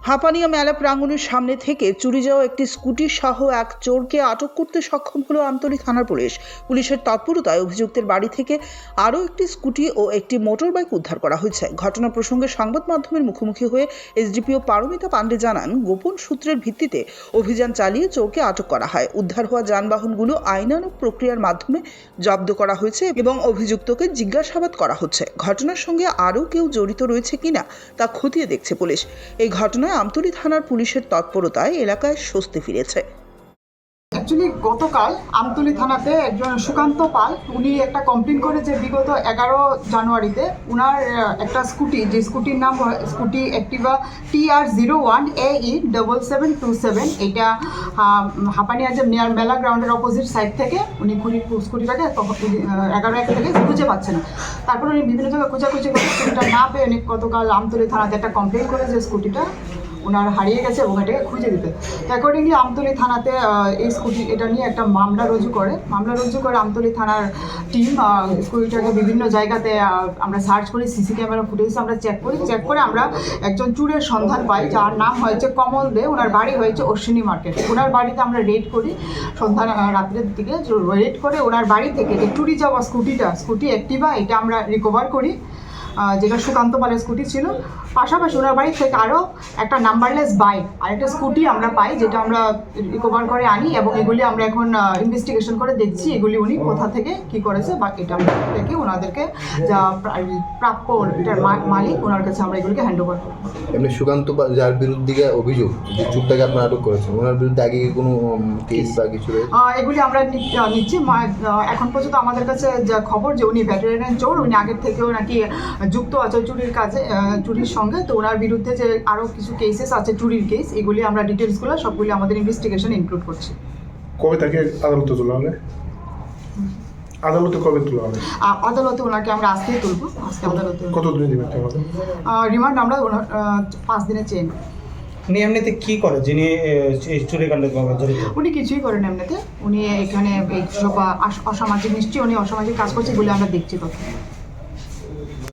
হাঁপানিয়া মেলা প্রাঙ্গণের সামনে থেকে চুরি যাওয়া একটি স্কুটি সহ এক চোরকে আটক করতে সক্ষম হলো আমতলী থানার পুলিশ। পুলিশের তৎপরতায় অভিযুক্তের বাড়ি থেকে আরও একটি স্কুটি ও একটি মোটরবাইক উদ্ধার করা হয়েছে। ঘটনা প্রসঙ্গে সংবাদ মাধ্যমের মুখোমুখি হয়ে এসডিপিও পারমিতা পাণ্ডে জানান, গোপন সূত্রের ভিত্তিতে অভিযান চালিয়ে চোরকে আটক করা হয়। উদ্ধার হওয়া যানবাহনগুলো আইনানুগ প্রক্রিয়ার মাধ্যমে জব্দ করা হয়েছে এবং অভিযুক্তকে জিজ্ঞাসাবাদ করা হচ্ছে। ঘটনার সঙ্গে আরও কেউ জড়িত রয়েছে কিনা তা খতিয়ে দেখছে পুলিশ। এই ঘটনায় আমতলী থানার পুলিশের তৎপরতায় এলাকায় স্বস্তি ফিরেছে। অ্যাকচুয়ালি গতকাল আমতলী থানাতে একজন সুকান্ত পাল উনি একটা কমপ্লেন করে যে বিগত 11 জানুয়ারিতে উনার একটা স্কুটি, যে স্কুটির নাম স্কুটি অ্যাক্টিভা TR01 AE 7727, এটা হাঁপানিয়া যে মেলা গ্রাউন্ডের অপোজিট সাইড থেকে উনি স্কুটিটাকে 11 থেকে খুঁজে পাচ্ছে না। তারপর উনি বিভিন্ন জায়গায় খোঁজাখুঁজি করে স্কুটিটা না পেয়ে উনি গতকাল আমতলী থানাতে একটা কমপ্লেন করে যে স্কুটিটা ওনার হারিয়ে গেছে এবং এটাকে খুঁজে দিতে। অ্যাকর্ডিংলি আমতলী থানাতে এই স্কুটি এটা নিয়ে একটা মামলা রুজু করে আমতলী থানার টিম স্কুটিটাকে বিভিন্ন জায়গাতে আমরা সার্চ করি, সিসি ক্যামেরা ফুটেজ আমরা চেক করে আমরা একজন চুরের সন্ধান পাই, যার নাম হয়েছে কমল দে। ওনার বাড়ি হয়েছে অশ্বিনী মার্কেট। ওনার বাড়িতে আমরা রেড করি সন্ধান রাত্রের দিকে, রেড করে ওনার বাড়ি থেকে যে চুরি যাওয়া স্কুটি অ্যাক্টিভা এটা আমরা রিকভার করি, যেটা সুকান্ত পালের স্কুটি ছিল। পাশাপাশি ওনার বাড়ি থেকে আরও একটা নাম্বারলেস বাইক আর একটা স্কুটি আমরা পাই, যেটা আমরা রিকভার করে আনি এবং এগুলি আমরা এখন ইনভেস্টিগেশন করে দেখছি এগুলি উনি কোথা থেকে কি করেছে বা এটা আমরা দেখে ওনাদেরকে যা প্রাপ্য এটার মালিক ওনার কাছে আমরা এগুলিকে হ্যান্ড ওভার করব। এমনি সুকান্ত যার বিরুদ্ধে অভিযোগ যে চুরটাকে আপনারা আটক করেছেন, ওনার বিরুদ্ধে আগে কোনো কেস বা কিছু এগুলি আমরা নিচ্ছি। এখন পর্যন্ত আমাদের কাছে যা খবর যে উনি ভেটেরিয়ান চোর, উনি আগের থেকেও নাকি যুক্ত আছে চুরির কাজে, চুরির সঙ্গে। তো ওনার বিরুদ্ধে যে আরও কিছু কেসেস আছে চুরির কেস, এগুলি আমরা ডিটেলসগুলো সবগুলি আমাদের ইনভেস্টিগেশন ইনক্লুড করছি। কবে তাকে আদালতে তোলা হবে? আদালতে কবে তোলা হবে? আদালতে ওনাকে আমরা আজকেই তুলবো। আজকে আদালতে কতদিন দিবেন আমাদের রিমান্ড আমরা 5 দিনের চেয়ে নেব। উনি এমনিতে কি করে যিনি চুরিকাণ্ডে জড়িত? উনি কিছুই করেন এমনিতে। উনি এখানে সব অসামাজিক, নিশ্চয়ই উনি অসামাজিক কাজ করছে বলে আমরা দেখছি। তো